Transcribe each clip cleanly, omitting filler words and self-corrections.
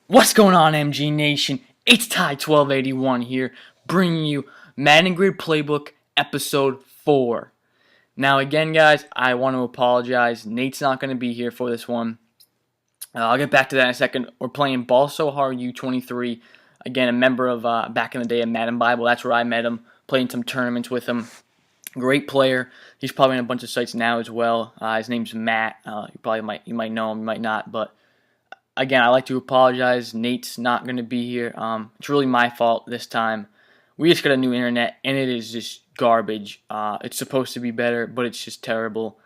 What's going on, MG Nation? It's Ty1281 here, bringing you Madden Grid Playbook Episode 4. Now, again, guys, I want to apologize. Nate's not going to be here for this one. I'll get back to that in a second. We're playing Ball So Hard U23. Again, a member of back in the day of Madden Bible. That's where I met him. Playing some tournaments with him. Great player. He's probably in a bunch of sites now as well. His name's Matt. You might know him, you might not, but again, I like to apologize. Nate's not going to be here. It's really my fault this time. We just got a new internet, and it is just garbage. It's supposed to be better, but it's just terrible.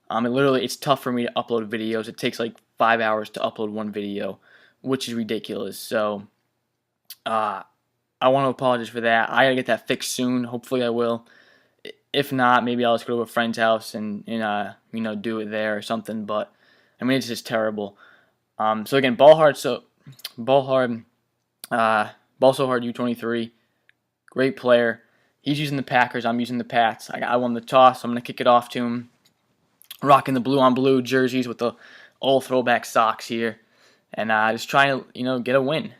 It's tough for me to upload videos. It takes like 5 hours to upload one video, which is ridiculous. So, I want to apologize for that. I gotta get that fixed soon. Hopefully, I will. If not, maybe I'll just go to a friend's house and do it there or something. But I mean, it's just terrible. So again, Ball So Hard U23, great player. He's using the Packers. I'm using the Pats. I won the toss. So I'm gonna kick it off to him. Rocking the blue on blue jerseys with the old throwback socks here, and just trying to get a win.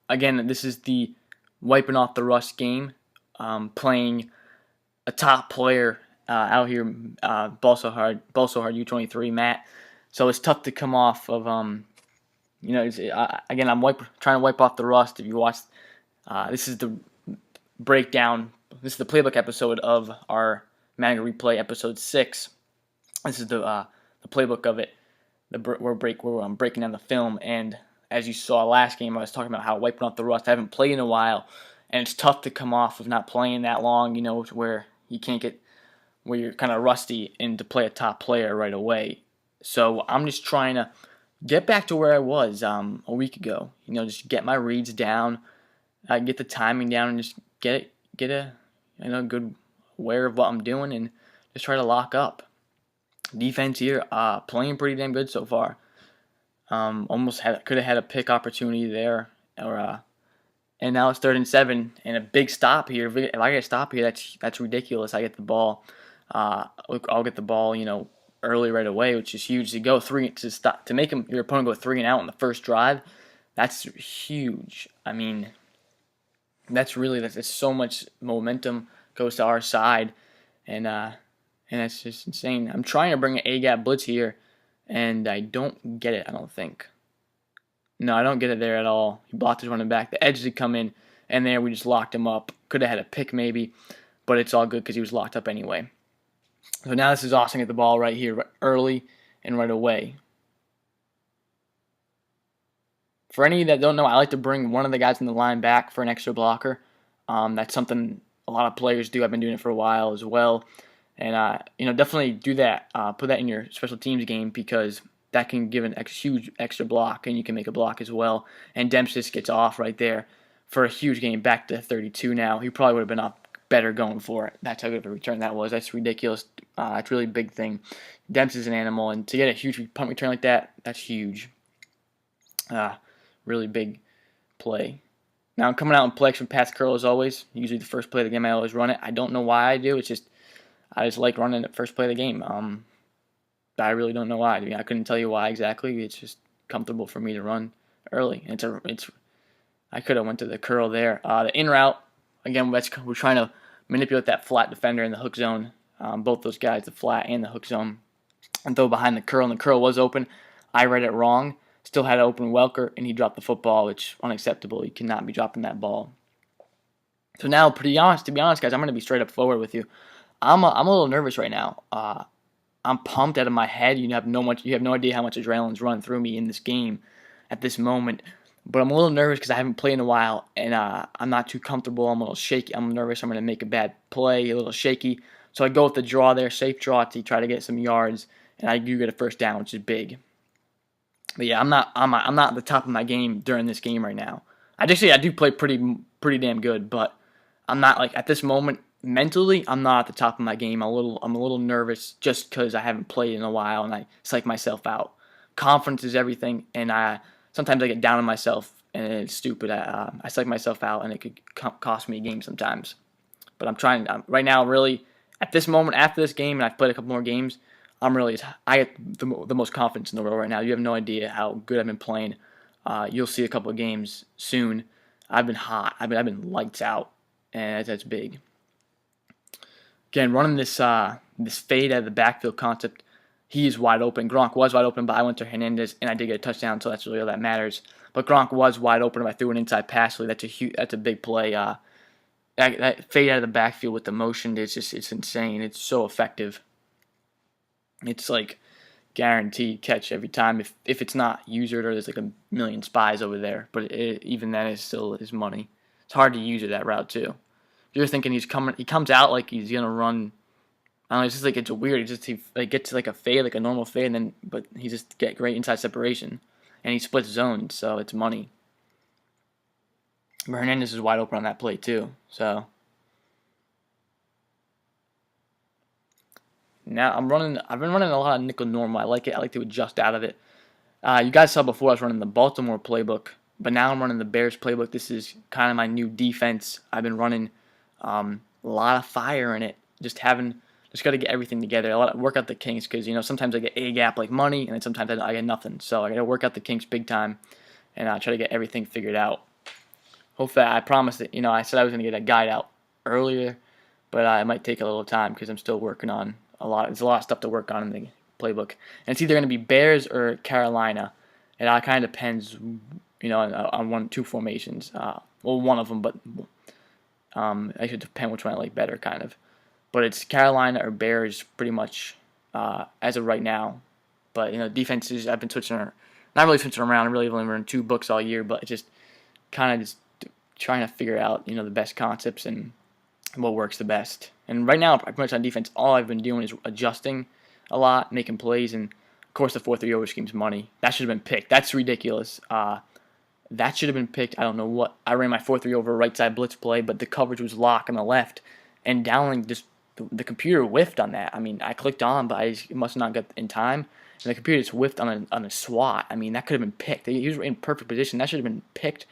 Again, this is the wiping off the rust game. Playing a top player out here, Ball So Hard U23, Matt. So it's tough to come off of, again, I'm trying to wipe off the rust. If you watched, this is the breakdown. This is the playbook episode of our Madden Replay episode 6. This is the playbook of it. Where I'm breaking down the film. And as you saw last game, I was talking about how wiping off the rust. I haven't played in a while, and it's tough to come off of not playing that long. Where you can't where you're kind of rusty and to play a top player right away. So I'm just trying to get back to where I was a week ago. Just get my reads down, get the timing down, and just get a good aware of what I'm doing, and just try to lock up. Defense here, playing pretty damn good so far. Could have had a pick opportunity there, and now it's 3rd and 7, and a big stop here. If I get a stop here, that's ridiculous. I get the ball. I'll get the ball, early right away, which is huge. To make your opponent go 3 and out on the first drive, that's huge. I mean, that's so much momentum goes to our side, and that's just insane. I'm trying to bring an A-gap blitz here, and I don't get it. I don't think. No, I don't get it there at all. He blocked his running back. The edge did come in, and there we just locked him up. Could have had a pick maybe, but it's all good because he was locked up anyway. So now this is Austin get the ball right here, early and right away. For any that don't know, I like to bring one of the guys in the line back for an extra blocker. That's something a lot of players do. I've been doing it for a while as well. And, definitely do that. Put that in your special teams game because that can give an huge extra block, and you can make a block as well. And Dempsey gets off right there for a huge game, back to 32 now. He probably would have been up better going for it. That's how good of a return that was. That's ridiculous. That's a really big thing. Dempsey's an animal, and to get a huge punt return like that, that's huge. Really big play. Now I'm coming out and play from pass curl as always. Usually the first play of the game I always run it. I don't know why I do. I just like running it first play of the game. I really don't know why. I couldn't tell you why exactly. It's just comfortable for me to run early. I could have went to the curl there. The in route, again, we're trying to manipulate that flat defender in the hook zone. Both those guys, the flat and the hook zone, and throw behind the curl. And the curl was open. I read it wrong. Still had to open Welker, and he dropped the football, which is unacceptable. You cannot be dropping that ball. So now, to be honest, guys, I'm going to be straight up forward with you. I'm a little nervous right now. I'm pumped out of my head. You have no idea how much adrenaline's running through me in this game at this moment. But I'm a little nervous because I haven't played in a while, and I'm not too comfortable. I'm a little shaky. I'm nervous I'm going to make a bad play, a little shaky. So I go with the draw there, safe draw to try to get some yards, and I do get a first down, which is big. But yeah, I'm not at the top of my game during this game right now. I do play pretty damn good, but I'm not at this moment mentally. I'm not at the top of my game. I'm a little nervous just because I haven't played in a while, and I psych myself out. Confidence is everything, and sometimes I get down on myself, and it's stupid. I psych myself out, and it could cost me a game sometimes. But I'm trying right now, really, at this moment, after this game, and I've played a couple more games, I get the most confidence in the world right now. You have no idea how good I've been playing. You'll see a couple of games soon. I've been hot. I've been lights out, and that's big. Again, running this fade out of the backfield concept, he is wide open. Gronk was wide open, but I went to Hernandez, and I did get a touchdown, so that's really all that matters. But Gronk was wide open if I threw an inside pass. So that's a big play. That fade out of the backfield with the motion, it's insane. It's so effective. It's like guaranteed catch every time. If it's not user or there's like a million spies over there, but even then it's still his money. It's hard to use it that route too. You're thinking he comes out like he's gonna run. I don't know. It's just like it's weird. He like gets like a fade, like a normal fade, and then but he just get great inside separation, and he splits zones, so it's money. But Hernandez is wide open on that play too. So now I've been running a lot of nickel normal. I like it. I like to adjust out of it. You guys saw before I was running the Baltimore playbook, but now I'm running the Bears playbook. This is kind of my new defense. I've been running a lot of fire in it. Just got to get everything together. Work out the kinks because sometimes I get a gap like money, and then sometimes I get nothing. So I got to work out the kinks big time, and try to get everything figured out. Hopefully, I promised that I said I was going to get a guide out earlier, but it might take a little time because I'm still working on a lot. There's a lot of stuff to work on in the playbook, and it's either going to be Bears or Carolina. It kind of depends, on 2 formations. One of them, but I should depend which one I like better, kind of. But it's Carolina or Bears pretty much as of right now. But defenses I've been not really switching around. I really have only run 2 books all year, but it's just kind of just trying to figure out the best concepts and what works the best. And right now, pretty much on defense, all I've been doing is adjusting a lot, making plays, and of course the 4-3 over scheme's money. That should have been picked. That's ridiculous. That should have been picked. I don't know what. I ran my 4-3 over right side blitz play, but the coverage was locked on the left, and Dowling just the computer whiffed on that. I mean, I clicked on, but it must not get in time, and the computer just whiffed on a swat. I mean, that could have been picked. He was in perfect position. That should have been picked.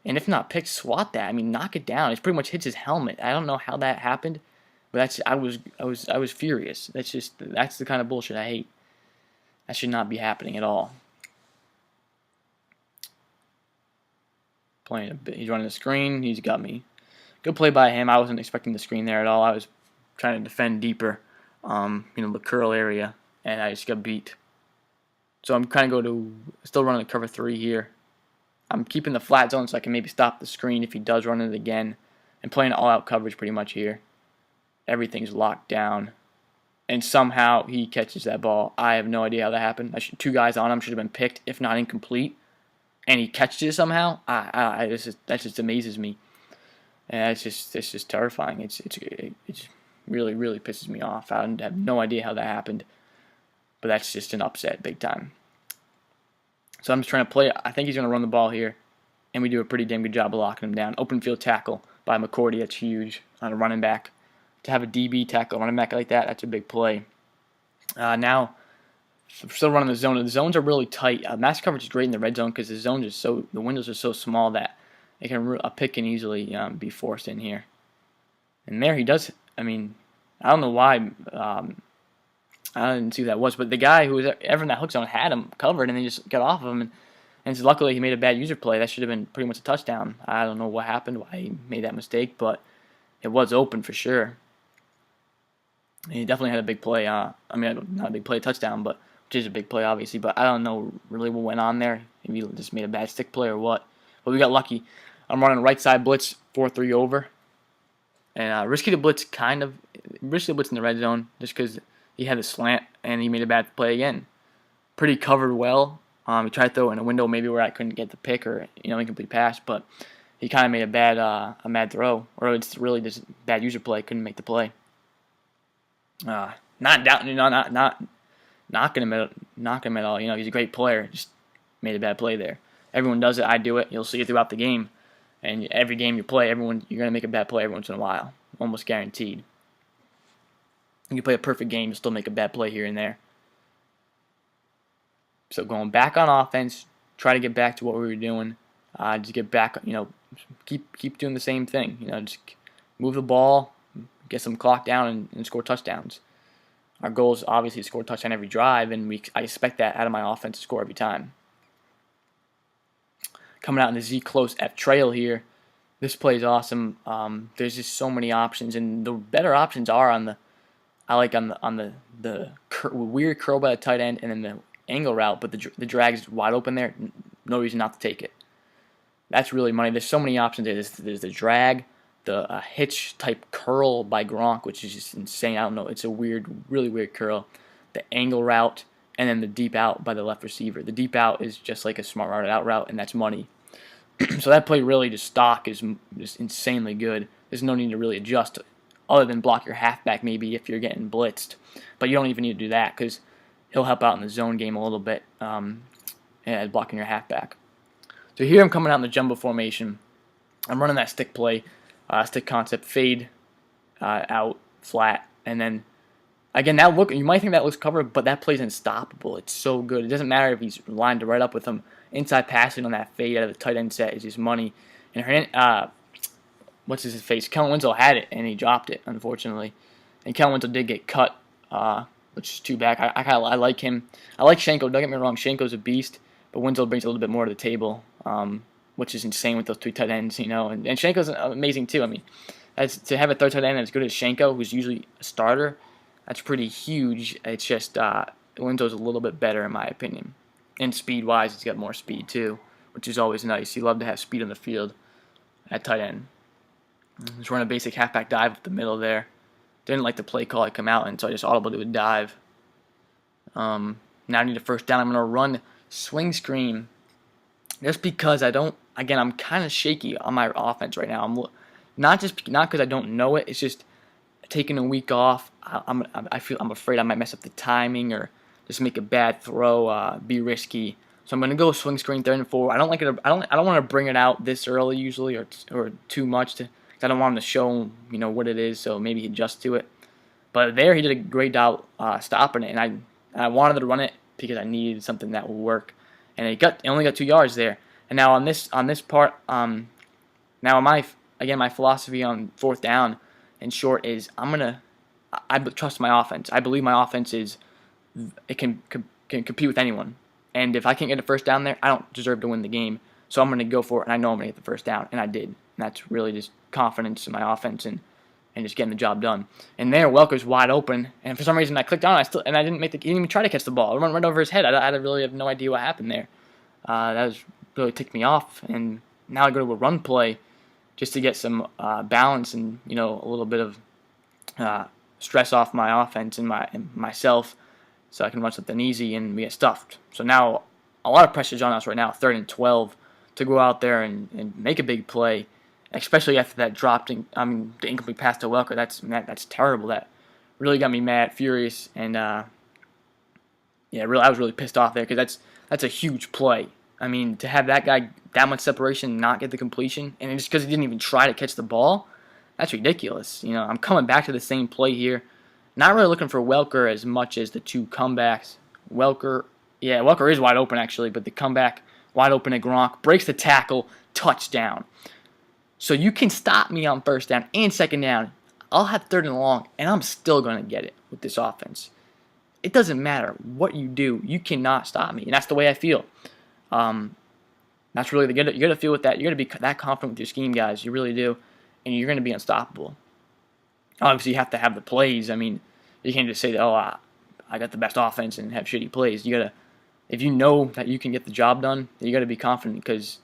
And if not picked, swat that. I mean, knock it down. It pretty much hits his helmet. I don't know how that happened, but I was furious. That's the kind of bullshit I hate. That should not be happening at all. Playing a bit. He's running the screen. He's got me. Good play by him. I wasn't expecting the screen there at all. I was trying to defend deeper, the curl area, and I just got beat. So I'm kind of still running the cover 3 here. I'm keeping the flat zone so I can maybe stop the screen if he does run it again, and playing all-out coverage pretty much here. Everything's locked down, and somehow he catches that ball. I have no idea how that happened. 2 guys on him should have been picked, if not incomplete, and he catches it somehow. That just amazes me, and it's just terrifying. It's really, really pisses me off. I have no idea how that happened, but that's just an upset big time. So I'm just trying to play. I think he's going to run the ball here, and we do a pretty damn good job of locking him down. Open field tackle by McCourty. That's huge on a running back. To have a DB tackle running back like that, that's a big play. Now, still running the zone. The zones are really tight. Mass coverage is great in the red zone because the windows are so small that a pick can easily be forced in here. And there he does. I mean, I don't know why. I didn't see who that was, but the guy who was ever in that hook zone had him covered, and they just got off of him. And luckily he made a bad user play. That should have been pretty much a touchdown. I don't know what happened, why he made that mistake, but it was open for sure. He definitely had a big play. Not a big play, touchdown, but which is a big play, obviously. But I don't know really what went on there. Maybe he just made a bad stick play or what. But we got lucky. I'm running right side blitz, 4-3 over, and risky the blitz in the red zone just because he had a slant and he made a bad play again. Pretty covered well. He tried to throw in a window maybe where I couldn't get the pick or incomplete pass, but he kind of made a bad throw, or it's really just bad user play. Couldn't make the play. Not knocking him at all. He's a great player. Just made a bad play there. Everyone does it. I do it. You'll see it throughout the game. And every game you play, you're going to make a bad play every once in a while. Almost guaranteed. You can play a perfect game, you'll still make a bad play here and there. So going back on offense, try to get back to what we were doing. Just get back, keep doing the same thing. Just move the ball, get some clock down, and score touchdowns. Our goal is obviously to score a touchdown every drive, and I expect that out of my offense to score every time. coming out in the Z close F trail here. This play is awesome. There's just so many options, and the better options are on the weird curl by the tight end and then the angle route, but the drag is wide open there. No reason not to take it. That's really money. There's so many options there. There's the drag, the hitch type curl by Gronk, which is just insane. I don't know. It's a really weird curl. The angle route, and then the deep out by the left receiver. The deep out is just like a smart routed out route, and that's money. So that play really just stock is just insanely good. There's no need to really adjust other than block your halfback maybe if you're getting blitzed. But you don't even need to do that because he'll help out in the zone game a little bit and blocking your halfback. So here I'm coming out in the jumbo formation. I'm running that stick play, stick concept, fade, out, flat, and then again, you might think that looks covered, but that play's unstoppable. It's so good. It doesn't matter if he's lined right up with him. Inside passing on that fade out of the tight end set is just money. And what's his face? Kellen Winslow had it, and he dropped it, unfortunately. And Kellen Winslow did get cut, which is too bad. I like him. I like Schenko. Don't get me wrong. Schenko's a beast, but Winslow brings a little bit more to the table, which is insane with those three tight ends, you know. And Schenko's amazing, too. I mean, to have a third tight end as good as Schenko, who's usually a starter, that's pretty huge. It's just Winslow's a little bit better, in my opinion. And speed-wise, he's got more speed, too, which is always nice. You love to have speed on the field at tight end. Just run a basic halfback dive up the middle there. Didn't like the play call I come out in, so I just audible to a dive. Now I need a first down. I'm going to run swing screen just because I'm kind of shaky on my offense right now. I'm not because I don't know it. It's just taking a week off. I'm afraid I might mess up the timing or just make a bad throw, be risky. So I'm going to go swing screen 3rd and 4. I don't like it. I don't want to bring it out this early usually or too much I don't want him to show what it is. So maybe he adjusts to it. But there he did a great job stopping it, and I wanted to run it because I needed something that would work. And it only got 2 yards there. And now on this part, now my philosophy on 4th down and short is I trust my offense. I believe my offense can compete with anyone. And if I can't get a first down there, I don't deserve to win the game. So I'm going to go for it, and I know I'm going to get the first down, and I did. And that's really just confidence in my offense and just getting the job done. And there, Welker's wide open, and for some reason I clicked on it, and I didn't he didn't even try to catch the ball. It went right over his head. I really have no idea what happened there. That really ticked me off. And now I go to a run play just to get some balance and a little bit of stress off my offense and myself, so I can run something easy and we get stuffed. So now a lot of pressure's on us right now, 3rd and 12, to go out there and make a big play, especially after that the incomplete pass to Welker. That's terrible. That really got me mad, furious, and I was really pissed off there because that's a huge play. I mean, to have that guy that much separation and not get the completion, and just because he didn't even try to catch the ball, that's ridiculous. I'm coming back to the same play here. Not really looking for Welker as much as the 2 comebacks. Welker is wide open actually, but the comeback wide open at Gronk, breaks the tackle, touchdown. So you can stop me on 1st down and 2nd down. I'll have 3rd and long, and I'm still going to get it with this offense. It doesn't matter what you do. You cannot stop me, and that's the way I feel. That's really you got to feel with that. You got to be that confident with your scheme, guys. You really do, and you're going to be unstoppable. Obviously, you have to have the plays. I mean, you can't just say that, I got the best offense and have shitty plays. You gotta, if you know that you can get the job done, you got to be confident because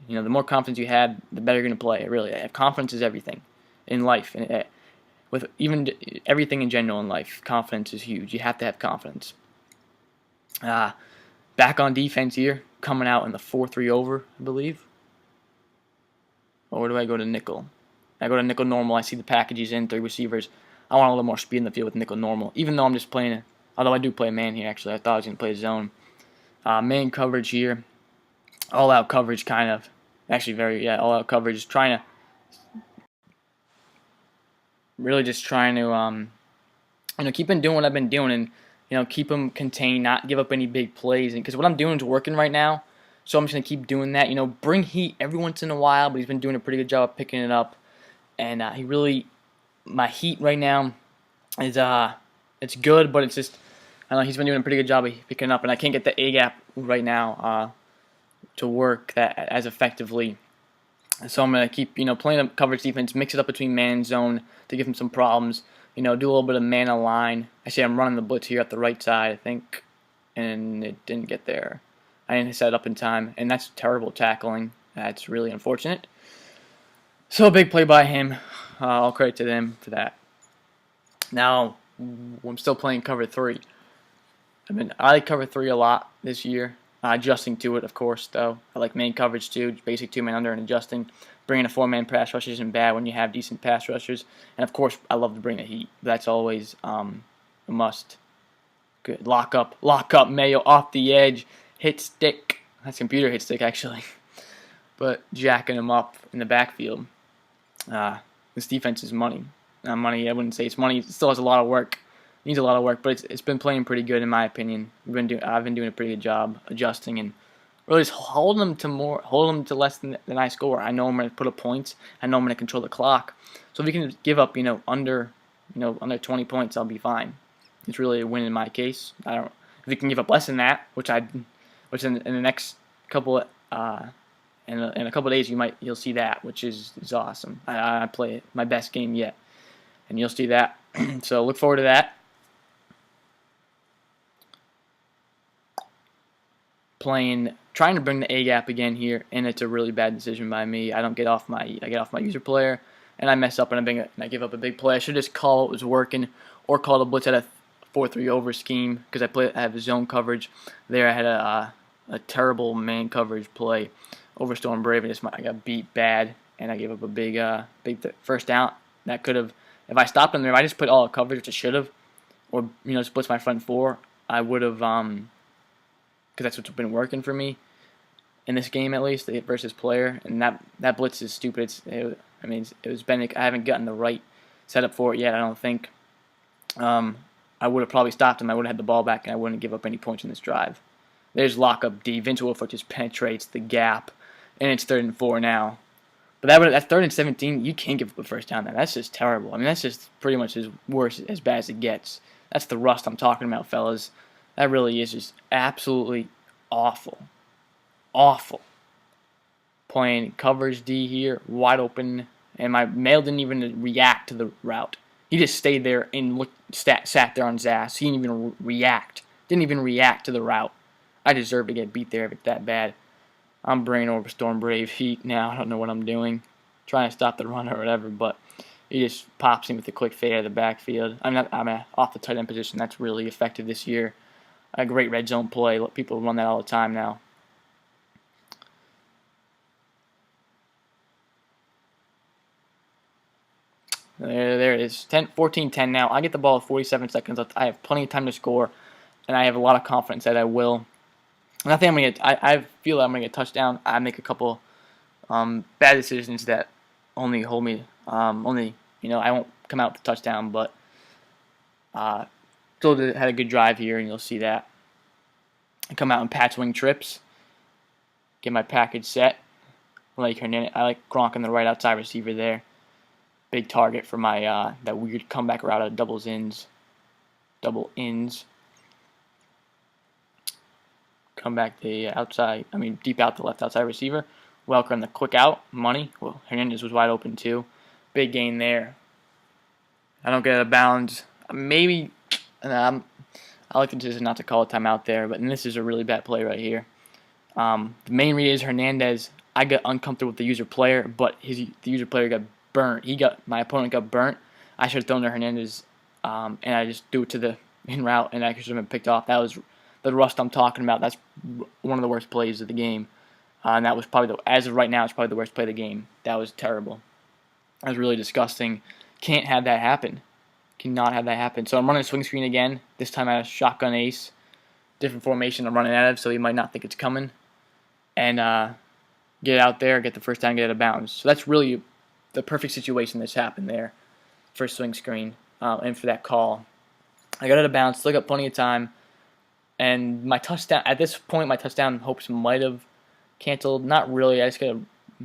the more confidence you have, the better you're going to play. Really, confidence is everything in life, and with even everything in general in life, confidence is huge. You have to have confidence. Back on defense here, coming out in the 4-3 over, I believe. Or do I go to nickel? I go to nickel normal. I see the packages in 3 receivers. I want a little more speed in the field with nickel normal, even though I'm just playing although I do play man here, actually. I thought I was going to play zone. Man coverage here. All-out coverage, kind of. Actually, all-out coverage. Really just trying to, keep on doing what I've been doing and, keep them contained, not give up any big plays. Because what I'm doing is working right now, so I'm just going to keep doing that. Bring heat every once in a while, but he's been doing a pretty good job of picking it up. And my heat right now is, it's good, but it's just, I don't know, he's been doing a pretty good job of picking it up, and I can't get the A-gap right now. to work that as effectively. So I'm going to keep, playing the coverage defense, mix it up between man and zone to give him some problems. Do a little bit of man align. Actually, I'm running the blitz here at the right side, I think, and it didn't get there. I didn't set it up in time, and that's terrible tackling. That's really unfortunate. So a big play by him. All credit to them for that. Now, I'm still playing cover 3. I like cover 3 a lot this year. Adjusting to it, of course, though. I like main coverage too, basic 2-man under and adjusting. Bringing a 4-man pass rush isn't bad when you have decent pass rushers. And, of course, I love to bring the heat. That's always a must. Good. Lock up, Mayo off the edge. Hit stick. That's computer hit stick, actually. But jacking him up in the backfield. This defense is money. Not money, I wouldn't say it's money. It still has a lot of work. Needs a lot of work, but it's been playing pretty good in my opinion. I've been doing a pretty good job adjusting and really just holding them to less than I score. I know I'm going to put up points. I know I'm going to control the clock. So if we can give up, under 20 points, I'll be fine. It's really a win in my case. If we can give up less than that, which in the next couple in a couple of days you'll see that, which is awesome. I play my best game yet, and you'll see that. So look forward to that. Trying to bring the A gap again here, and it's a really bad decision by me. I get off my user player, and I mess up and I give up a big play. I should just call what was working, or call the blitz at a 4-3 over scheme because I have zone coverage. There I had a terrible man coverage play over Storm Brave, and I got beat bad, and I gave up a big first down. That could have, if I stopped him there, if I just put all coverage, which I should have, or splits my front 4, I would have. Because that's what's been working for me in this game, at least versus player, and that blitz is stupid. I haven't gotten the right setup for it yet. I don't think. I would have probably stopped him. I would have had the ball back, and I wouldn't give up any points in this drive. There's lockup D. Vince Wilfork just penetrates the gap, and it's 3rd and 4 now. But that's 3rd and 17. You can't give up a first down there. That's just terrible. That's just pretty much as bad as it gets. That's the rust I'm talking about, fellas. That really is just absolutely awful. Awful. Playing coverage D here, wide open, and my male didn't even react to the route. He just stayed there and sat there on his ass. He didn't even react. Didn't even react to the route. I deserve to get beat there if it's that bad. I'm bringing over Storm Brave Heat now. I don't know what I'm doing. Trying to stop the run or whatever, but he just pops in with a quick fade out of the backfield. I'm off the tight end position. That's really effective this year. A great red zone play. People run that all the time now. There it is. 14-10 now. I get the ball with 47 seconds left. I have plenty of time to score, and I have a lot of confidence that I will. And I feel that I'm going to get a touchdown. I make a couple bad decisions that only hold me. I won't come out with the touchdown, but still had a good drive here, and you'll see that. I come out in patch wing trips, get my package set. I like Gronk on the right outside receiver there. Big target for my that weird comeback route of double ins. Come back the outside. Deep out the left outside receiver. Welcome the quick out money. Well, Hernandez was wide open too. Big gain there. I don't get out of bounds. Maybe. I like the decision not to call a timeout there, but this is a really bad play right here. The main read is Hernandez. I got uncomfortable with the user player, but the user player got burnt. My opponent got burnt. I should have thrown to Hernandez, and I just threw it to the in route, and I should have been picked off. That was the rust I'm talking about. That's one of the worst plays of the game, and that was probably as of right now, it's probably the worst play of the game. That was terrible. That was really disgusting. Can't have that happen. Cannot have that happen. So I'm running a swing screen again. This time I have a shotgun ace. Different formation I'm running out of, so you might not think it's coming. And get it out there, get the first down, get it out of bounds. So that's really the perfect situation that's happened there. First swing screen and for that call. I got out of bounds, still got plenty of time. And my touchdown, at this point, my touchdown hopes might have canceled. Not really. I just got to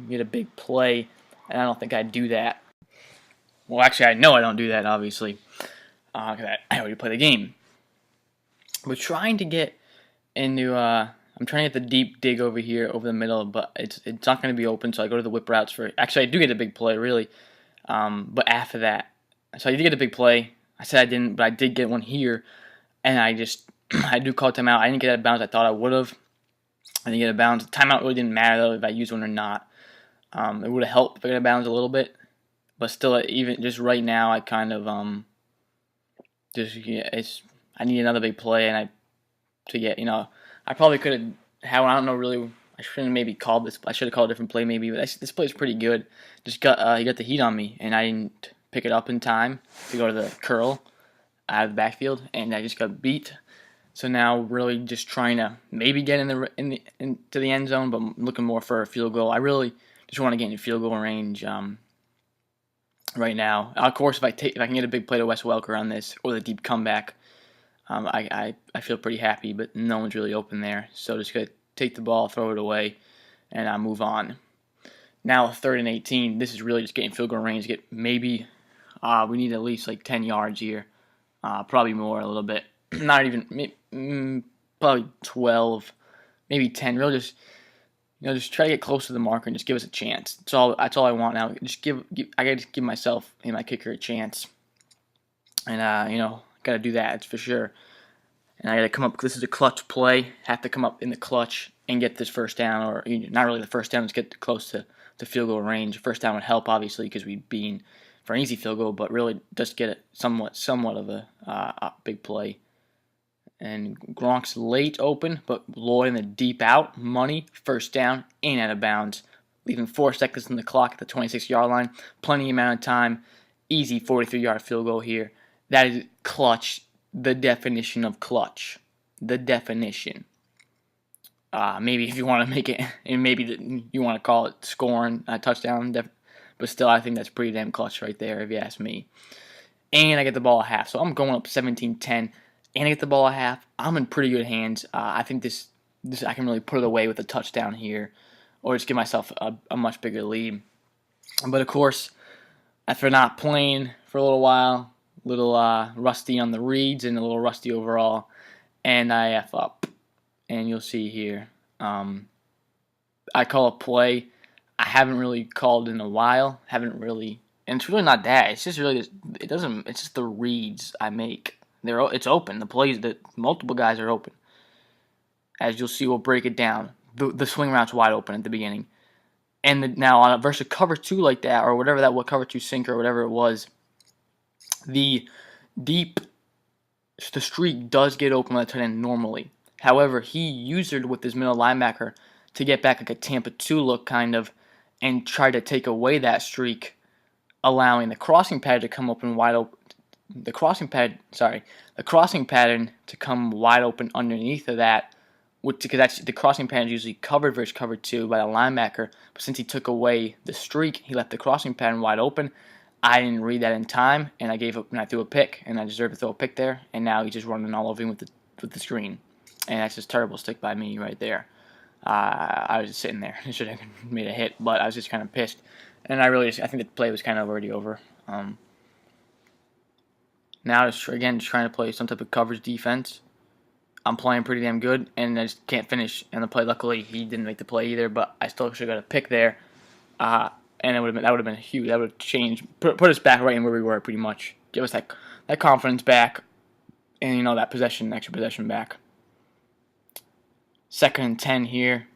get a big play, and I don't think I'd do that. Well, actually, I know I don't do that, obviously, because I already played the game. But trying to get into I'm trying to get the deep dig over here, over the middle, but it's not going to be open, so I go to the whip routes for. Actually, I do get a big play, really. But after that, so I did get a big play. I said I didn't, but I did get one here, and I just I do call timeout. I didn't get out of bounds. I thought I would have. I didn't get out of bounds. Timeout really didn't matter though if I used one or not. It would have helped if I got out of bounds a little bit, but still, even just right now, I kind of just yeah, I need another big play, and to get I probably could have I don't know really. I shouldn't have maybe called this. I should have called a different play maybe, but this play is pretty good. Just got he got the heat on me, and I didn't pick it up in time to go to the curl out of the backfield, and I just got beat. So now really just trying to maybe get into the end zone, but I'm looking more for a field goal. I really just want to get in field goal range right now. Of course, if I can get a big play to Wes Welker on this or the deep comeback, I feel pretty happy. But no one's really open there, so just gonna take the ball, throw it away, and I move on. Now 3rd and 18. This is really just getting field goal range. Get maybe we need at least like 10 yards here, probably more a little bit. Not even probably 12, maybe 10. Really just try to get close to the marker and just give us a chance. That's all I want now. Just I gotta just give myself and my kicker a chance, and gotta do that. It's for sure. And I gotta come up. This is a clutch play. Have to come up in the clutch and get this first down, or not really the first down. Just get close to field goal range. First down would help obviously because we'd be for an easy field goal, but really just get it somewhat of a big play. And Gronk's late open, but Lloyd in the deep out. Money, first down, and out of bounds. Leaving 4 seconds on the clock at the 26-yard line. Plenty amount of time. Easy 43-yard field goal here. That is clutch. The definition of clutch. The definition. Maybe if you want to make it, and maybe you want to call it scoring a touchdown. But still, I think that's pretty damn clutch right there, if you ask me. And I get the ball at half. So I'm going up 17-10. And I get the ball at half. I'm in pretty good hands. I think this I can really put it away with a touchdown here, or just give myself a much bigger lead. But of course, after not playing for a little while, a little rusty on the reads and a little rusty overall, and I F up. And you'll see here, I call a play I haven't really called in a while. And it's really not that. It's just really it's just the reads I make. It's open. The plays that multiple guys are open. As you'll see, we'll break it down. The swing route's wide open at the beginning, and now on versus cover 2 like that, or whatever that what cover 2 sinker or whatever it was, the streak does get open on the tight end normally. However, he used it with his middle linebacker to get back like a Tampa 2 look kind of, and try to take away that streak, allowing the crossing pattern to come open wide open. The crossing pattern to come wide open underneath of that, because that's the crossing pattern is usually covered versus cover 2 by the linebacker. But since he took away the streak, he left the crossing pattern wide open. I didn't read that in time, and I gave up and I threw a pick, and I deserved to throw a pick there. And now he's just running all over him with the screen, and that's just terrible stick by me right there. I was just sitting there. I should have made a hit, but I was just kind of pissed, and I think the play was kind of already over. Now, just trying to play some type of coverage defense. I'm playing pretty damn good, and I just can't finish. And the play, luckily, he didn't make the play either, but I still should have got a pick there. And that would have been huge. That would have changed, put us back right in where we were, pretty much. Give us that confidence back, and that extra possession back. 2nd and 10 here.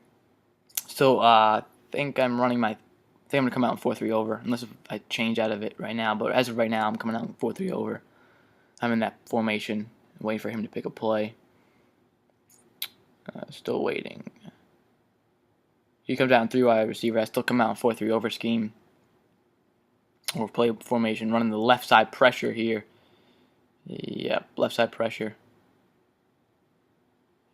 So I think I'm going to come out in 4-3 over, unless I change out of it right now. But as of right now, I'm coming out in 4-3 over. I'm in that formation, waiting for him to pick a play. Still waiting. He comes out in 3 wide receiver. I still come out in 4-3 over scheme. Or play formation, running the left side pressure here. Yep, left side pressure.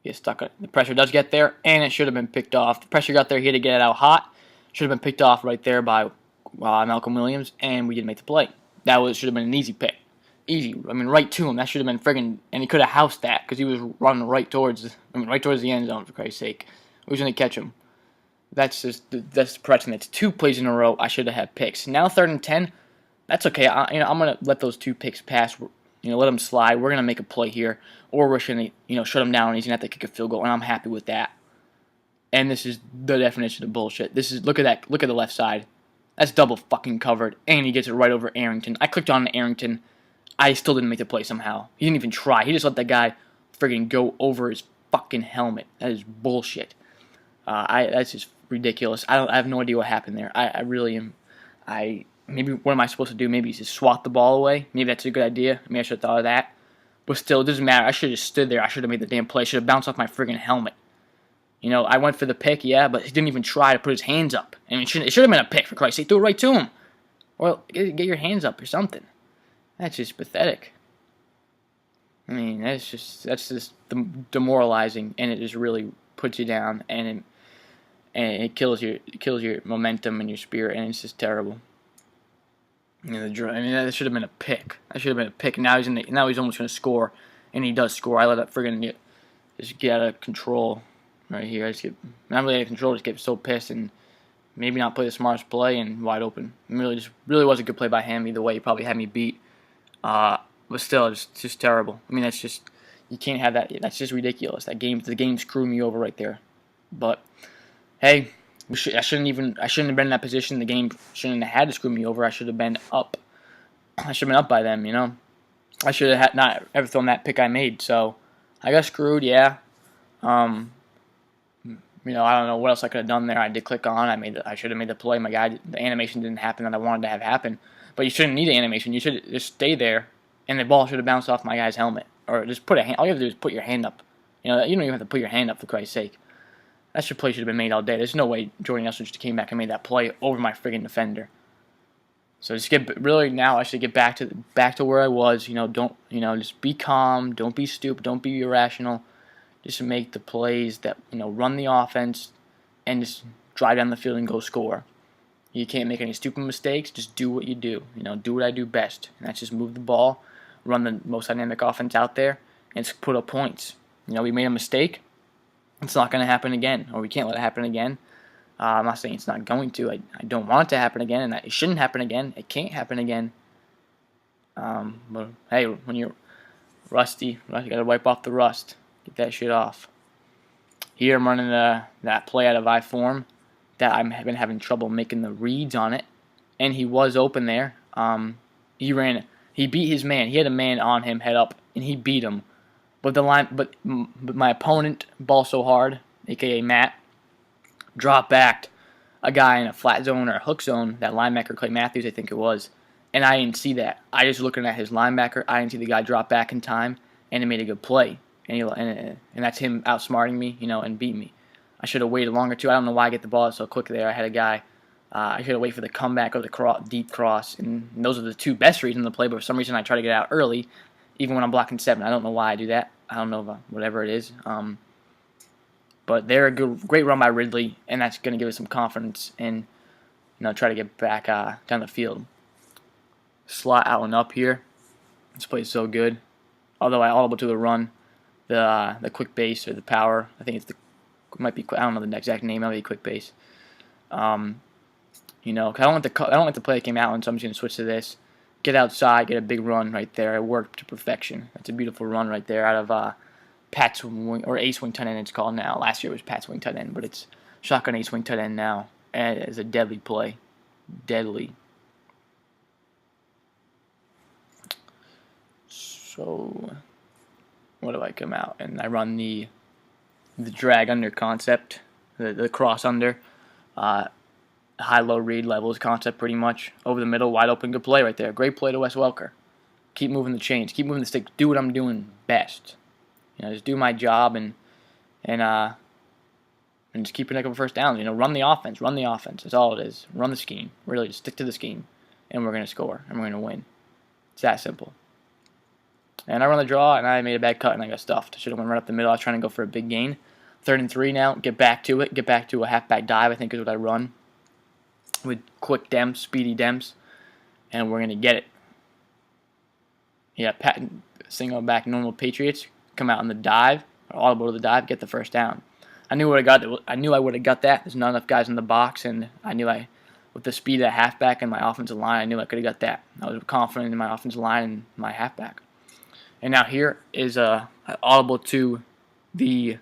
Get stuck on it. The pressure does get there, and it should have been picked off. The pressure got there here to get it out hot. Should have been picked off right there by Malcolm Williams, and we didn't make the play. Should have been an easy pick. Easy. I mean, right to him. That should have been friggin', and he could have housed that because he was running right towards the end zone, for Christ's sake. Who's going to catch him? That's depressing. That's 2 plays in a row. I should have had picks. Now 3rd and 10. That's okay. I'm going to let those 2 picks pass. Let them slide. We're going to make a play here, or we're going to shut him down, and he's going to have to kick a field goal, and I'm happy with that. And this is the definition of bullshit. This is look at that. Look at the left side. That's double fucking covered, and he gets it right over Arrington. I clicked on Arrington. I still didn't make the play somehow. He didn't even try. He just let that guy friggin' go over his fucking helmet. That is bullshit. That's just ridiculous. I have no idea what happened there. I really am. Maybe what am I supposed to do? Maybe just swat the ball away. Maybe that's a good idea. Maybe I should have thought of that. But still, it doesn't matter. I should have just stood there. I should have made the damn play. I should have bounced off my friggin' helmet. You know, I went for the pick, yeah, but he didn't even try to put his hands up. I mean, it should have been a pick, for Christ's sake. Threw it right to him. Well, get your hands up or something. That's just pathetic. I mean, that's just demoralizing, and it just really puts you down, and it kills your momentum and your spirit, and it's just terrible. You know, I mean, that should have been a pick. That should have been a pick. Now he's almost going to score, and he does score. I let that friggin' just get out of control. Right here, I just get not really out of control. Just get so pissed and maybe not play the smartest play and wide open. Really was a good play by him. Either way, he probably had me beat. But still, just terrible. I mean, that's just you can't have that. That's just ridiculous. The game screwed me over right there. But hey, I shouldn't have been in that position. The game shouldn't have had to screw me over. I should have been up. I should have been up by them. You know, I should have not ever thrown that pick I made. So I got screwed. Yeah. You know, I don't know what else I could have done there. I did click on. I should have made the play. The animation didn't happen that I wanted to have happen. But you shouldn't need the animation. You should just stay there, and the ball should have bounced off my guy's helmet, or just put a hand. All you have to do is put your hand up. You know, you don't even have to put your hand up for Christ's sake. That play should have been made all day. There's no way Jordan Nelson just came back and made that play over my friggin' defender. So now I should get back to where I was. You know, just be calm. Don't be stupid. Don't be irrational. Just make the plays that, run the offense and just drive down the field and go score. You can't make any stupid mistakes. Just do what you do. Do what I do best. And that's just move the ball, run the most dynamic offense out there, and just put up points. We made a mistake. It's not going to happen again, or we can't let it happen again. I'm not saying it's not going to. I don't want it to happen again, and it shouldn't happen again. It can't happen again. But hey, when you're rusty, you got to wipe off the rust. Get that shit off. Here I'm running that play out of I form that I've been having trouble making the reads on it, and he was open there. He beat his man. He had a man on him, head up, and he beat him. But my opponent ball so hard, aka Matt, drop backed a guy in a flat zone or a hook zone. That linebacker Clay Matthews, I think it was, and I didn't see that. I just looking at his linebacker. I didn't see the guy drop back in time, and he made a good play. And that's him outsmarting me, and beating me. I should have waited longer too. I don't know why I get the ball so quick there. I had a guy. I should have waited for the comeback or the deep cross, and those are the two best reads in the play. But for some reason, I try to get out early, even when I'm blocking 7. I don't know why I do that. I don't know whatever it is. But they're a great run by Ridley, and that's going to give us some confidence and try to get back down the field. Slot out and up here. This play is so good. Although I audible to the run. The quick base or the power. I think it might be. I don't know the exact name. It might be quick base. Cause I don't like the play that came out, and so I'm just gonna switch to this. Get outside, get a big run right there. It worked to perfection. That's a beautiful run right there out of Pat's wing or ace wing tight end. It's called now. Last year it was Pat's wing tight end, but it's shotgun ace wing tight end now. And it's a deadly play, deadly. So. What do I come out? And I run the drag under concept, the cross under, high-low read levels concept pretty much. Over the middle, wide open, good play right there. Great play to Wes Welker. Keep moving the chains. Keep moving the stick. Do what I'm doing best. Just do my job and just keep picking up first down. Run the offense. Run the offense. That's all it is. Run the scheme. Really, just stick to the scheme, and we're going to score, and we're going to win. It's that simple. And I run the draw, and I made a bad cut, and I got stuffed. I should have went right up the middle. I was trying to go for a big gain. 3rd and 3 now. Get back to it. Get back to a halfback dive, I think is what I run. With quick dems, speedy dems. And we're going to get it. Yeah, single back normal Patriots. Come out on the dive. Audible to the dive. Get the first down. I knew I would have got that. There's not enough guys in the box, and I knew with the speed of that halfback and my offensive line, I knew I could have got that. I was confident in my offensive line and my halfback. And now here is audible to the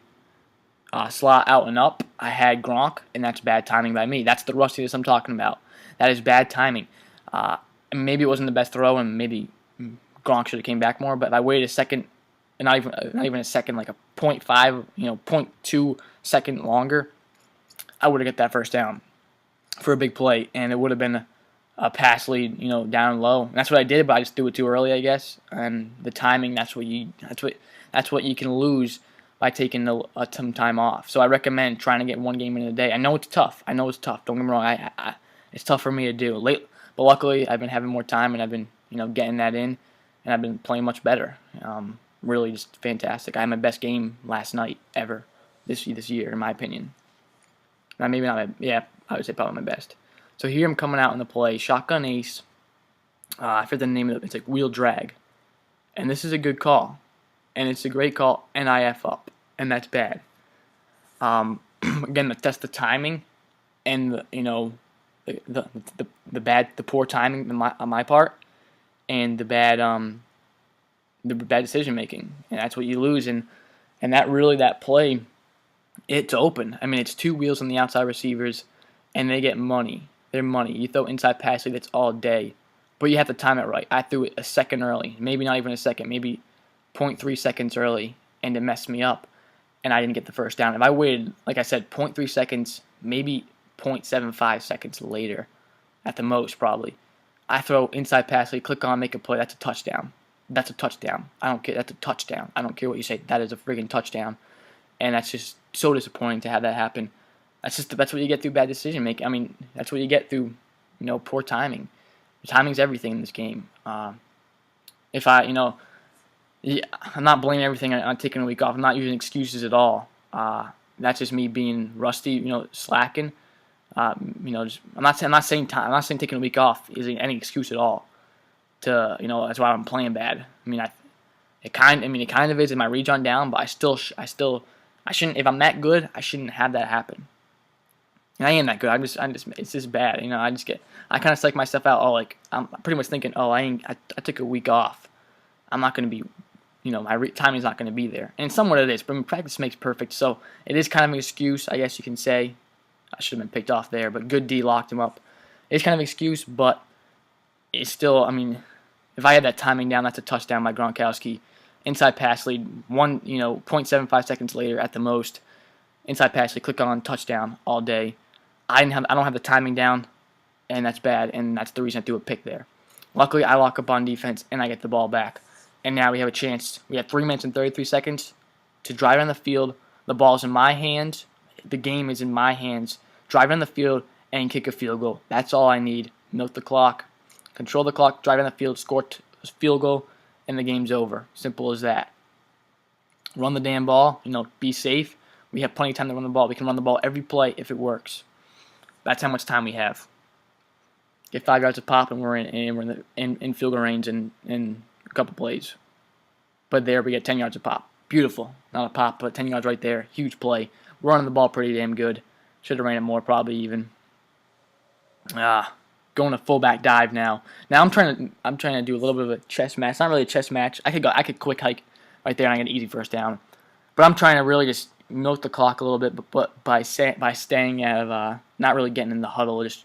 slot out and up, I had Gronk, and that's bad timing by me. That's the rustiness I'm talking about. That is bad timing. And maybe it wasn't the best throw, and maybe Gronk should have came back more. But if I waited a second, and not even a second, like a 0.5, 0.2 second longer, I would have got that first down for a big play, and it would have been a pass lead, down low. And that's what I did, but I just threw it too early, I guess. And the timing, that's what you can lose by taking some time off. So I recommend trying to get one game in a day. I know it's tough. Don't get me wrong. It's tough for me to do. But luckily, I've been having more time, and I've been, getting that in, and I've been playing much better. Really just fantastic. I had my best game last night ever this year, in my opinion. Maybe not. I would say probably my best. So here I'm coming out in the play, shotgun ace. I forget the name of it. It's like wheel drag, and this is a good call, and it's a great call. And I F up, and that's bad. Again, that's the timing, and the poor timing on my part, and the bad decision making, and that's what you lose. And that play, it's open. I mean, it's two wheels on the outside receivers, and they get money. They're money. You throw inside pass lead, that's all day, but you have to time it right. I threw it a second early, maybe not even a second, maybe 0.3 seconds early, and it messed me up, and I didn't get the first down. If I waited, like I said, 0.3 seconds, maybe 0.75 seconds later, at the most probably, I throw inside pass lead, click on, make a play. That's a touchdown. That's a touchdown. I don't care. That's a touchdown. I don't care what you say. That is a friggin' touchdown, and that's just so disappointing to have that happen. That's what you get through bad decision making. I mean, that's what you get through, poor timing. Timing's everything in this game. I'm not blaming everything on taking a week off. I'm not using excuses at all. That's just me being rusty, slacking. I'm not saying taking a week off is any excuse at all. That's why I'm playing bad. I mean, it kind of is in my reach on down, but I shouldn't. If I'm that good, I shouldn't have that happen. And I am that good. It's just bad. I kind of psych myself out. I'm pretty much thinking, I took a week off. I'm not going to be, my timing's not going to be there. And somewhat it is, but practice makes perfect. So it is kind of an excuse, I guess you can say. I should have been picked off there, but good D locked him up. It's kind of an excuse, but it's still, if I had that timing down, that's a touchdown by Gronkowski. Inside pass lead, 0.75 seconds later at the most. Inside pass lead, click on, touchdown all day. I don't have the timing down, and that's bad, and that's the reason I threw a pick there. Luckily, I lock up on defense, and I get the ball back. And now we have a chance. We have 3 minutes and 33 seconds to drive on the field. The ball's in my hands. The game is in my hands. Drive on the field and kick a field goal. That's all I need. Milk the clock. Control the clock, drive on the field, score a field goal, and the game's over. Simple as that. Run the damn ball. Be safe. We have plenty of time to run the ball. We can run the ball every play if it works. That's how much time we have. Get 5 yards of pop, and we're in field goal range in a couple plays. But there we get 10 yards of pop. Beautiful. Not a pop, but 10 yards right there. Huge play. We're running the ball pretty damn good. Should have ran it more, probably even. Going to fullback dive now. Now I'm trying to do a little bit of a chess match. It's not really a chess match. I could quick hike right there and I get an easy first down. But I'm trying to really just milk the clock a little bit, but by staying out of not really getting in the huddle. Just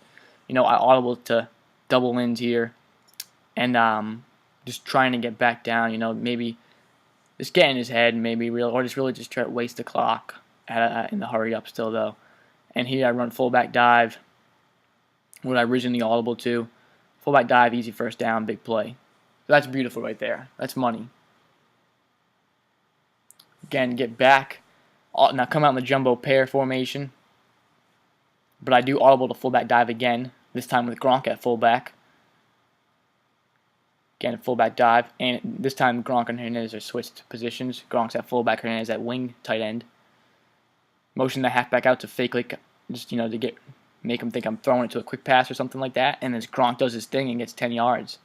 I audible to double ins here, and just trying to get back down. Maybe just get in his head, or just really just try to waste the clock in the hurry up still though. And here I run fullback dive. What I originally audible to. Fullback dive, easy first down, big play. So that's beautiful right there. That's money. Again, get back. Now come out in the jumbo pair formation. But I do audible to fullback dive again. This time with Gronk at fullback. Again, fullback dive. And this time Gronk and Hernandez are switched positions. Gronk's at fullback, Hernandez at wing, tight end. Motion the halfback out to fake, just to make him think I'm throwing it to a quick pass or something like that. And then Gronk does his thing and gets 10 yards.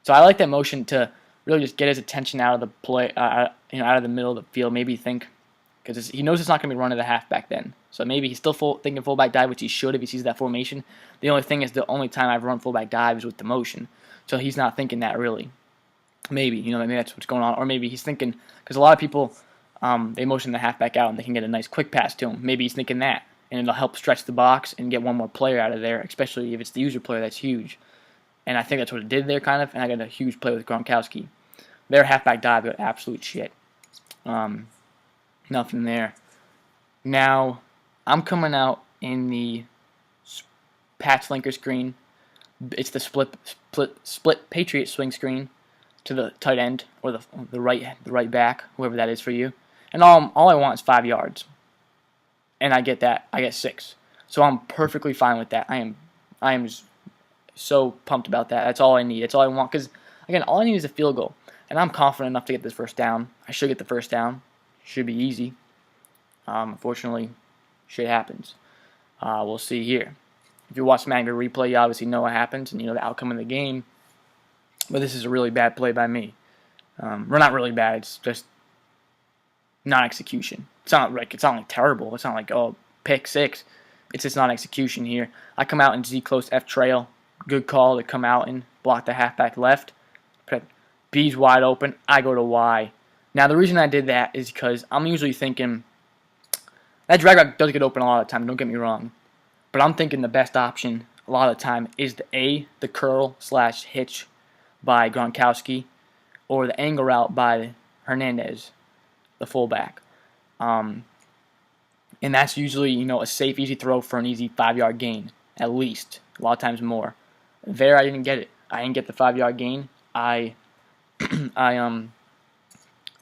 So I like that motion to really just get his attention out of the play, out of the middle of the field. Maybe think, because he knows it's not going to be running the halfback then. So maybe he's still thinking fullback dive, which he should if he sees that formation. The only thing is the only time I've run fullback dive is with the motion. So he's not thinking that really. Maybe, maybe that's what's going on. Or maybe he's thinking, because a lot of people, they motion the halfback out and they can get a nice quick pass to him. Maybe he's thinking that, and it'll help stretch the box and get one more player out of there, especially if it's the user player that's huge. And I think that's what it did there, kind of, and I got a huge play with Gronkowski. Their halfback dive got absolute shit. Nothing there. Now, I'm coming out in the patch linker screen. It's the split Patriot swing screen to the tight end or the right back, whoever that is for you. And all I want is 5 yards, and I get that. I get 6, so I'm perfectly fine with that. I am so pumped about that. That's all I need. That's all I want. Because again, all I need is a field goal, and I'm confident enough to get this first down. I should get the first down. Should be easy. Unfortunately, shit happens. We'll see here. If you watch Madden replay, you obviously know what happens and you know the outcome of the game. But this is a really bad play by me. Well, not really bad. It's just non-execution. It's not like terrible. It's not like pick 6. It's just non-execution here. I come out in Z close F trail. Good call to come out and block the halfback left. B's wide open. I go to Y. Now the reason I did that is because I'm usually thinking that drag route does get open a lot of the time. Don't get me wrong. But I'm thinking the best option a lot of the time is the curl / hitch by Gronkowski, or the angle route by Hernandez, the fullback. And that's usually, a safe, easy throw for an easy 5-yard gain, at least. A lot of times more. There, I didn't get it. I didn't get the 5-yard gain. I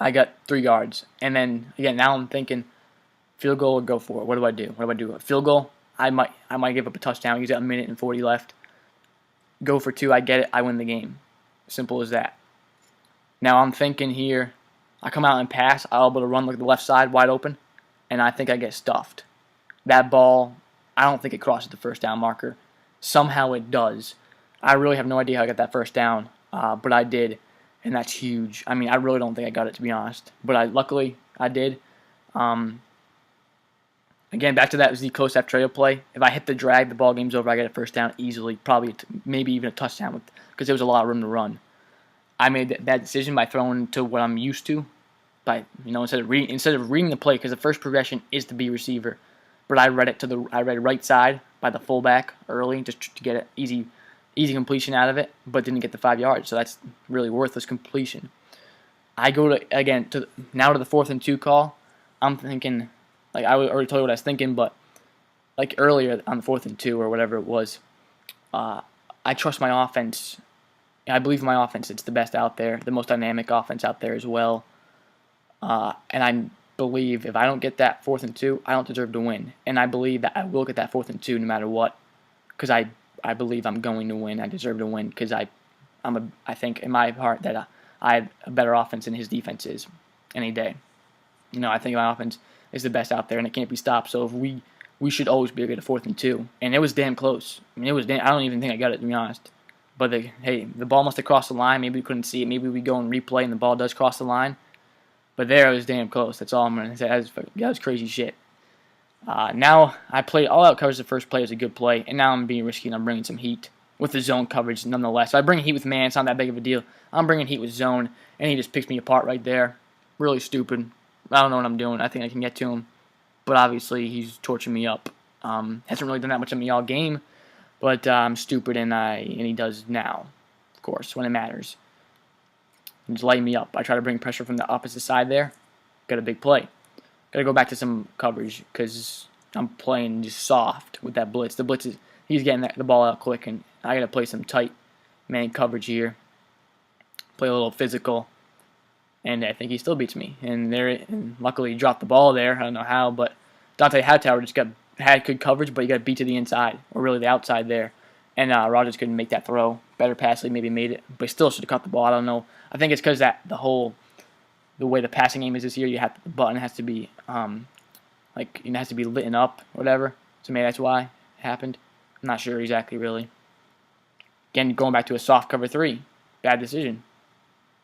got 3 yards. And then, again, now I'm thinking field goal or go for it. What do I do? A field goal? I might give up a touchdown. Use a minute and 40 left. Go for 2. I get it. I win the game. Simple as that. Now I'm thinking here. I come out and pass. I'll be able to run like the left side wide open, and I think I get stuffed. That ball, I don't think it crosses the first down marker. Somehow it does. I really have no idea how I got that first down, but I did, and that's huge. I mean, I really don't think I got it, to be honest, but luckily I did. Again, back to that Z close F trail play. If I hit the drag, the ball game's over. I get a first down easily, probably maybe even a touchdown because there was a lot of room to run. I made that decision by throwing to what I'm used to, instead of reading the play, because the first progression is to be receiver. But I read right side by the fullback early just to get an easy completion out of it, but didn't get the 5 yards. So that's really worthless completion. I go to the 4th and 2 call. I'm thinking. Like, I already told you what I was thinking, but like earlier on the 4th and 2 or whatever it was, I trust my offense. I believe in my offense. It's the best out there, the most dynamic offense out there as well. And I believe if I don't get that 4th and 2, I don't deserve to win. And I believe that I will get that 4th and 2 no matter what, because I believe I'm going to win. I deserve to win because I think in my heart that I have a better offense than his defense is any day. I think my offense is the best out there, and it can't be stopped. So if we should always be able to get a 4th and 2, and it was damn close. I mean, I don't even think I got it, to be honest. But the ball must have crossed the line. Maybe we couldn't see it. Maybe we go and replay, and the ball does cross the line. But there, it was damn close. That's all I'm gonna say. That was crazy shit. Now I played all out coverage. The first play was a good play, and now I'm being risky and I'm bringing some heat with the zone coverage, nonetheless. So I bring heat with man. It's not that big of a deal. I'm bringing heat with zone, and he just picks me apart right there. Really stupid. I don't know what I'm doing. I think I can get to him, but obviously he's torching me up. Hasn't really done that much on me all game, but I'm stupid, and he does now, of course, when it matters. He's lighting me up. I try to bring pressure from the opposite side there. Got a big play. Got to go back to some coverage because I'm playing just soft with that blitz. The blitz he's getting the ball out quick, and I got to play some tight man coverage here. Play a little physical. And I think he still beats me. And luckily he dropped the ball there. I don't know how, but Dante Hightower just had good coverage, but he got beat to the inside, or really the outside there. And Rodgers couldn't make that throw. Better pass, he maybe made it, but he still should have caught the ball. I don't know. I think it's because the way the passing game is this year, the button has to be it has to be lit up, or whatever. So maybe that's why it happened. I'm not sure exactly, really. Again, going back to a soft cover 3, bad decision,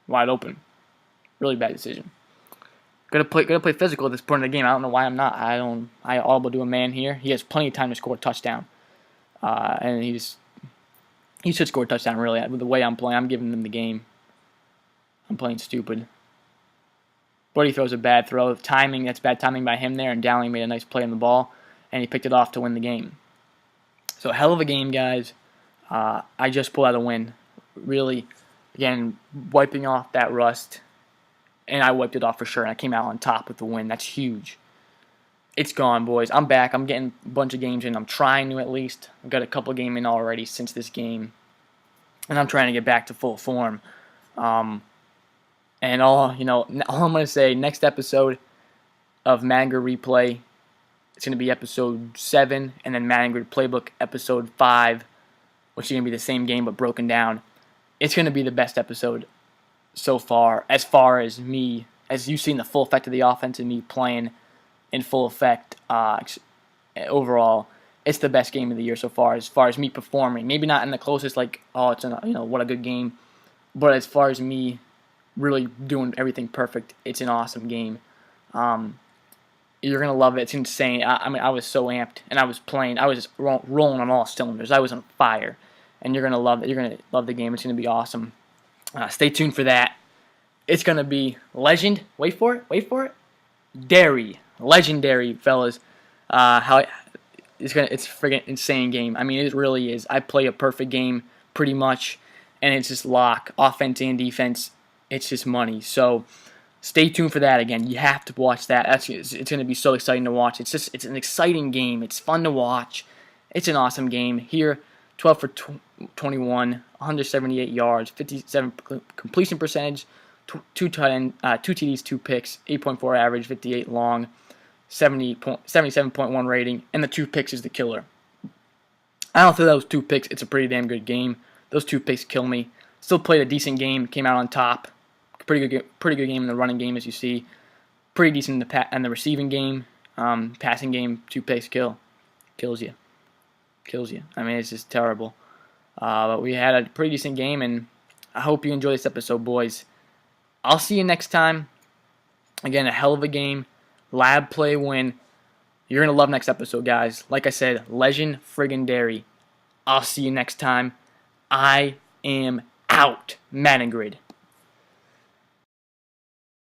wide open. Really bad decision. Gotta play physical at this point in the game. I don't know why I'm not. I audible to a man here. He has plenty of time to score a touchdown. And he should score a touchdown, really. With the way I'm playing, I'm giving them the game. I'm playing stupid. Brody throws a bad throw. Timing, that's bad timing by him there, and Dowling made a nice play on the ball, and he picked it off to win the game. So hell of a game, guys. I just pulled out a win. Really, again, wiping off that rust, and I wiped it off for sure, and I came out on top with the win. That's huge. It's gone, boys. I'm back. I'm getting a bunch of games in. I'm trying to at least. I've got a couple games in already since this game, and I'm trying to get back to full form. And all I'm going to say, next episode of Madden Replay, it's going to be episode 7, and then Madden Playbook episode 5, which is going to be the same game but broken down. It's going to be the best episode so far as me, as you've seen the full effect of the offense and me playing in full effect. Overall, it's the best game of the year so far as me performing. Maybe not in the closest, like, what a good game, but as far as me really doing everything perfect, it's an awesome game. You're going to love it. It's insane. I was so amped, and I was playing. I was just rolling on all cylinders. I was on fire, and you're going to love it. You're going to love the game. It's going to be awesome. Stay tuned for that. It's going to be legend. Wait for it. Legendary, fellas. It's a friggin' insane game. I mean, it really is. I play a perfect game pretty much, and it's just lock, offense and defense. It's just money. So stay tuned for that. Again, you have to watch that. It's going to be so exciting to watch. It's an exciting game. It's fun to watch. It's an awesome game. Here, 12 for 21, 178 yards, 57 completion percentage, two TDs, 2 picks, 8.4 average, 58 long, 77.1 rating, and the 2 picks is the killer. I don't think those 2 picks. It's a pretty damn good game. Those 2 picks kill me. Still played a decent game. Came out on top. Pretty good game in the running game, as you see. Pretty decent in the receiving game. Passing game, 2 picks kills you. I mean, it's just terrible. But we had a pretty decent game, and I hope you enjoy this episode, boys. I'll see you next time. Again, a hell of a game. Lab play win. You're going to love next episode, guys. Like I said, legend friggin' dairy. I'll see you next time. I am out. Madden Grid.